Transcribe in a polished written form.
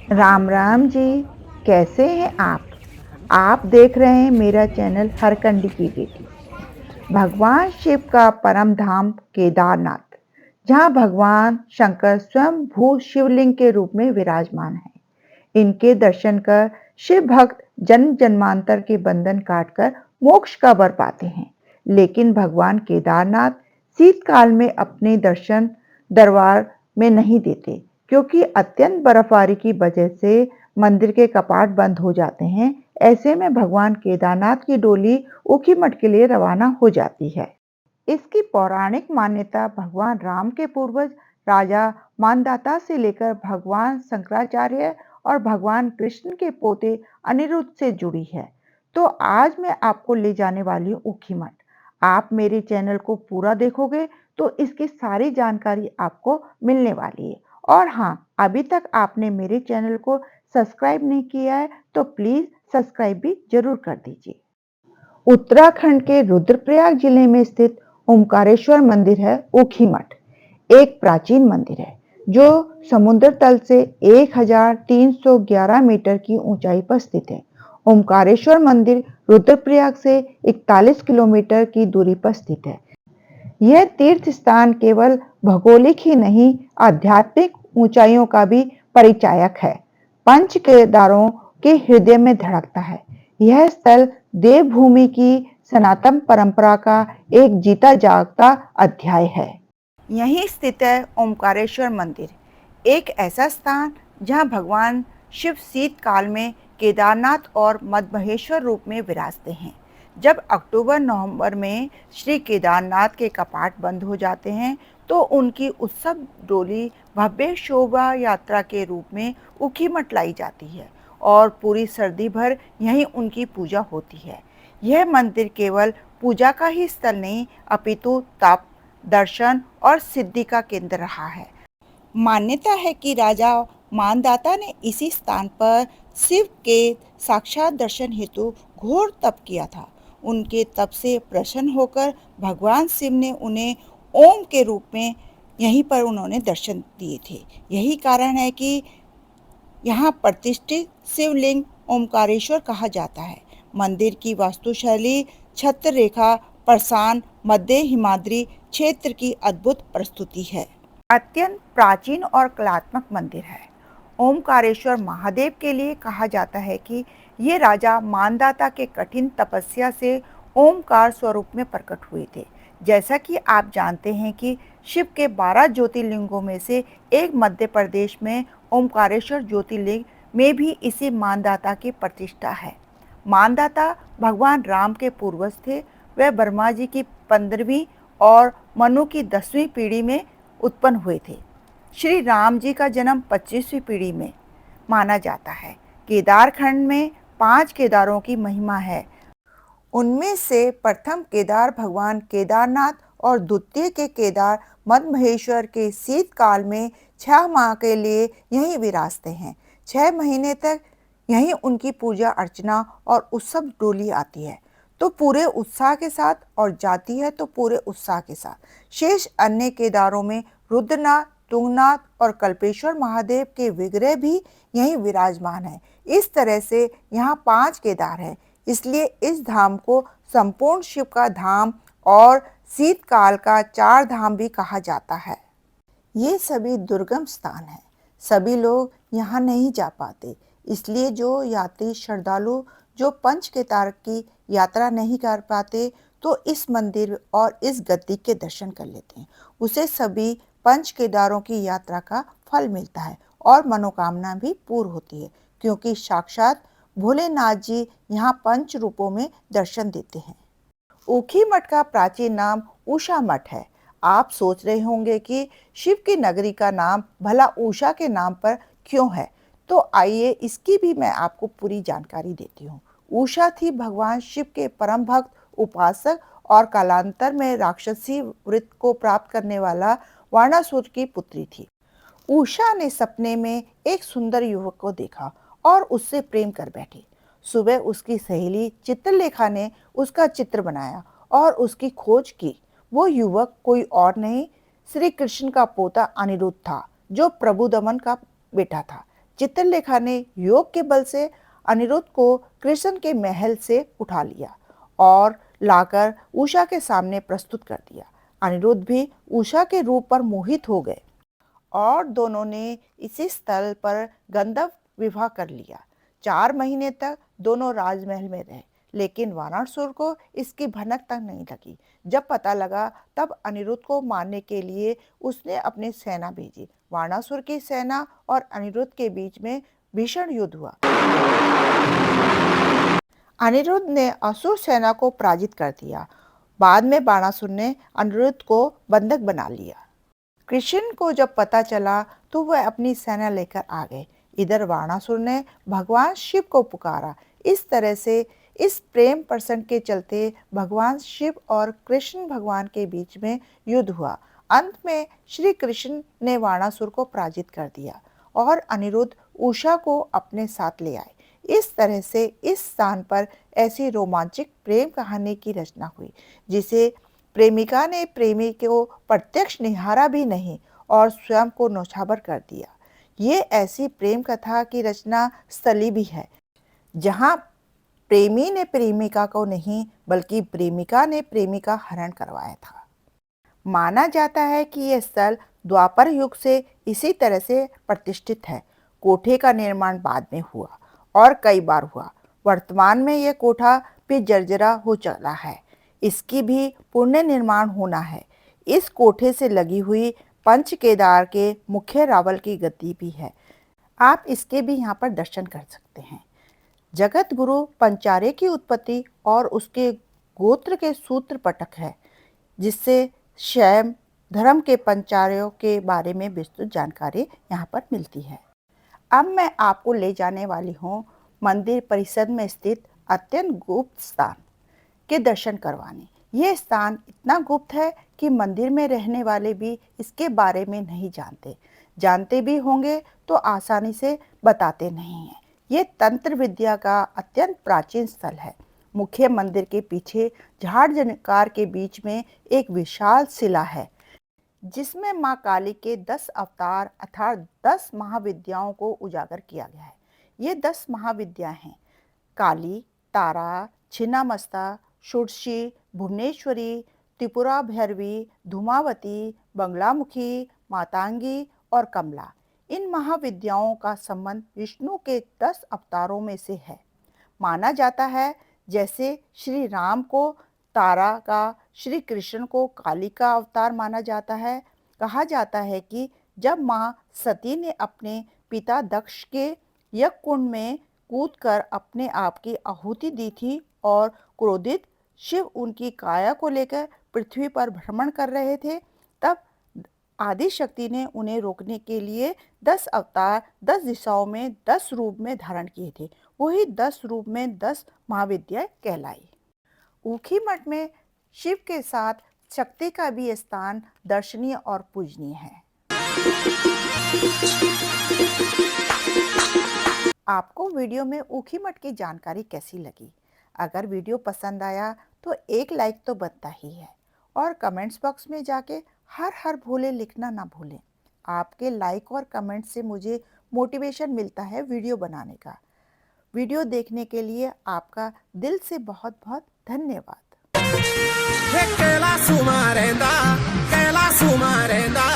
राम राम जी। कैसे हैं आप देख रहे हैं मेरा चैनल हरकंडी की बेटी। भगवान शिव का परम धाम केदारनाथ, जहां भगवान शंकर स्वयं भू शिवलिंग के रूप में विराजमान है। इनके दर्शन कर शिव भक्त जन्म जन्मांतर के बंधन काटकर मोक्ष का वर पाते हैं। लेकिन भगवान केदारनाथ शीतकाल में अपने दर्शन दरबार में नहीं देते, क्योंकि अत्यंत बर्फबारी की वजह से मंदिर के कपाट बंद हो जाते हैं। ऐसे में भगवान केदारनाथ की डोली ऊखीमठ के लिए रवाना हो जाती है। इसकी पौराणिक मान्यता भगवान राम के पूर्वज राजा मानदाता से लेकर भगवान शंकराचार्य और भगवान कृष्ण के पोते अनिरुद्ध से जुड़ी है। तो आज मैं आपको ले जाने वाली हूँ ऊखीमठ। आप मेरे चैनल को पूरा देखोगे तो इसकी सारी जानकारी आपको मिलने वाली है। और हाँ, अभी तक आपने मेरे चैनल को सब्सक्राइब नहीं किया है तो प्लीज सब्सक्राइब भी जरूर कर दीजिए। उत्तराखंड के रुद्रप्रयाग जिले में स्थित ओमकारेश्वर मंदिर है ऊखीमठ। एक प्राचीन मंदिर है जो समुद्र तल से 1311 मीटर की ऊंचाई पर स्थित है। ओमकारेश्वर मंदिर रुद्रप्रयाग से 41 किलोमीटर की दूरी पर स्थित है। यह तीर्थ स्थान केवल भौगोलिक ही नहीं, आध्यात्मिक ऊंचाइयों का भी परिचायक है। पंच केदारों के हृदय में धड़कता है। यह स्थल देवभूमि की सनातन परंपरा का एक जीता जागता अध्याय है। यहीं स्थित है ओमकारेश्वर मंदिर, एक ऐसा स्थान जहां भगवान शिव शीतकाल में केदारनाथ और मद्महेश्वर रूप में विराजते हैं। जब अक्टूबर-नवंबर में श्री केदारनाथ के कपाट बंद हो जाते हैं, तो उनकी उत्सव डोली भव्य शोभा यात्रा के रूप में ऊखीमठ लाई जाती है और पूरी सर्दी भर यहीं उनकी पूजा होती है। यह मंदिर केवल पूजा का ही स्थल नहीं, अपितु तप, दर्शन और सिद्धि का केंद्र रहा है। मान्यता है कि राजा मानदाता ने इसी स्थान पर शिव के साक्षात दर्शन हेतु घोर तप किया था। उनके तप से प्रसन्न होकर भगवान शिव ने उन्हें ओम के रूप में यहीं पर उन्होंने दर्शन दिए थे। यही कारण है कि यहाँ प्रतिष्ठित शिवलिंग ओमकारेश्वर कहा जाता है। मंदिर की वास्तुशैली छत्र रेखा परसान मध्य हिमाद्री क्षेत्र की अद्भुत प्रस्तुति है। अत्यंत प्राचीन और कलात्मक मंदिर है। ओमकारेश्वर महादेव के लिए कहा जाता है कि ये राजा मानदाता के कठिन तपस्या से ओमकार स्वरूप में प्रकट हुए थे। जैसा कि आप जानते हैं कि शिव के 12 ज्योतिर्लिंगों में से एक मध्य प्रदेश में ओमकारेश्वर ज्योतिर्लिंग में भी इसी मानदाता की प्रतिष्ठा है। मानदाता भगवान राम के पूर्वज थे। वह ब्रह्मा जी की 15वीं और मनु की 10वीं पीढ़ी में उत्पन्न हुए थे। श्री राम जी का जन्म 25वीं पीढ़ी में माना जाता है। केदारखंड में 5 केदारों की महिमा है। उनमें से प्रथम केदार भगवान केदारनाथ और द्वितीय के केदार मद्महेश्वर के शीतकाल में 6 माह के लिए यहीं विराजते हैं। 6 महीने तक यहीं उनकी पूजा अर्चना और उत्सव डोली आती है तो पूरे उत्साह के साथ, और जाती है तो पूरे उत्साह के साथ। शेष अन्य केदारों में रुद्रनाथ, तुंगनाथ और कल्पेश्वर महादेव के विग्रह भी यहीं विराजमान है। इस तरह से यहाँ 5 केदार हैं। इसलिए इस धाम को संपूर्ण शिव का धाम और शीतकाल का 4 धाम भी कहा जाता है। ये सभी दुर्गम स्थान हैं। सभी लोग यहाँ नहीं जा पाते। इसलिए जो यात्री श्रद्धालु जो पंच केदार की यात्रा नहीं कर पाते तो इस मंदिर और इस गद्दी के दर्शन कर लेते हैं। उसे सभी पंच केदारों की यात्रा का फल मिलता है और मनोकामना भी पूर्ण होती है, क्योंकि साक्षात भोलेनाथ जी यहाँ पंच रूपों में दर्शन देते हैं। ऊखीमठ का प्राचीन नाम उषा मठ है। आप सोच रहे होंगे कि शिव की नगरी का नाम भला उषा के नाम पर क्यों है, तो आइए इसकी भी मैं आपको पूरी जानकारी देती हूँ। उषा थी भगवान शिव के परम भक्त, उपासक और कालांतर में राक्षसी वृत्त को प्राप्त करने वाला वाणासुर की पुत्री थी। उषा ने सपने में एक सुंदर युवक को देखा और उससे प्रेम कर बैठी। सुबह उसकी सहेली चित्रलेखा ने उसका चित्र बनाया और उसकी खोज की। वो युवक कोई और नहीं, श्री कृष्ण का पोता अनिरुद्ध था, जो प्रभु दमन का बेटा था। चित्रलेखा ने योग के बल से अनिरुद्ध को कृष्ण के महल से उठा लिया और लाकर उषा के सामने प्रस्तुत कर दिया। अनिरुद्ध भी उषा के रूप पर मोहित हो गए और दोनों ने इसी स्थल पर गंधर्व विवाह कर लिया। 4 महीने तक दोनों राजमहल में रहे, लेकिन वानासुर को इसकी भनक तक नहीं लगी। जब पता लगा तब अनिरुद्ध को मारने के लिए उसने अपनी सेना भेजी। वानासुर की सेना और अनिरुद्ध के बीच में भीषण युद्ध हुआ। अनिरुद्ध ने असुर सेना को पराजित कर दिया। बाद में बाणासुर ने अनिरुद्ध को बंधक बना लिया। कृष्ण को जब पता चला तो वह अपनी सेना लेकर आ गए। इधर वाणासुर ने भगवान शिव को पुकारा। इस तरह से इस प्रेम प्रसंग के चलते भगवान शिव और कृष्ण भगवान के बीच में युद्ध हुआ। अंत में श्री कृष्ण ने वाणासुर को पराजित कर दिया और अनिरुद्ध उषा को अपने साथ ले आए। इस तरह से इस स्थान पर ऐसी रोमांचक प्रेम कहानी की रचना हुई जिसे प्रेमिका ने प्रेमी को प्रत्यक्ष निहारा भी नहीं और स्वयं को नौछावर कर दिया। ये ऐसी प्रेम कथा की रचना स्थली भी है जहाँ प्रेमी ने प्रेमिका को नहीं बल्कि प्रेमिका ने प्रेमी का हरण करवाया था। माना जाता है कि यह स्थल द्वापर युग से इसी तरह से प्रतिष्ठित है। कोठे का निर्माण बाद में हुआ और कई बार हुआ। वर्तमान में यह कोठा भी जर्जरा हो चला है। इसकी भी पुनः निर्माण होना है। इस कोठे से लगी हुई पंच केदार के मुख्य रावल की गद्दी भी है। आप इसके भी यहाँ पर दर्शन कर सकते हैं। जगत गुरु पंचारे की उत्पत्ति और उसके गोत्र के सूत्र पटक है, जिससे शैव धर्म के पंचार्यों के बारे में विस्तृत जानकारी यहाँ पर मिलती है। अब मैं आपको ले जाने वाली हूँ मंदिर परिसर में स्थित अत्यंत गुप्त स्थान के दर्शन करवाने। यह स्थान इतना गुप्त है कि मंदिर में रहने वाले भी इसके बारे में नहीं जानते। जानते भी होंगे तो आसानी से बताते नहीं हैं। ये तंत्र विद्या का अत्यंत प्राचीन स्थल है। मुख्य मंदिर के पीछे झाड़ झंकार के बीच में एक विशाल शिला है जिसमें मां काली के 10 अवतार अर्थात 10 महाविद्याओं को उजागर किया गया है। ये 10 महाविद्या हैं काली, तारा, छिन्नमस्ता, षोडशी, भुवनेश्वरी, त्रिपुरा भैरवी, धूमावती, बंगलामुखी, मातंगी और कमला। इन महाविद्याओं का संबंध विष्णु के 10 अवतारों में से है। माना जाता है जैसे श्री राम को तारा का, श्री कृष्ण को काली का अवतार माना जाता है। कहा जाता है कि जब मां सती ने अपने पिता दक्ष के यज्ञ कुंड में कूदकर अपने आप की आहुति दी थी और क्रोधित शिव उनकी काया को लेकर पृथ्वी पर भ्रमण कर रहे थे, तब आदि शक्ति ने उन्हें रोकने के लिए 10 अवतार 10 दिशाओं में 10 रूप में धारण किए थे। वही 10 रूप में 10 महाविद्याएं कहलाई। ऊखी मठ में शिव के साथ शक्ति का भी स्थान दर्शनीय और पूजनीय है। आपको वीडियो में ऊखी मठ की जानकारी कैसी लगी? अगर वीडियो पसंद आया तो एक लाइक तो बनता ही है और कमेंट्स बॉक्स में जाके हर हर भोले लिखना ना भूलें। आपके लाइक और कमेंट से मुझे मोटिवेशन मिलता है वीडियो बनाने का। वीडियो देखने के लिए आपका दिल से बहुत बहुत धन्यवाद। कैलाश मारेंदा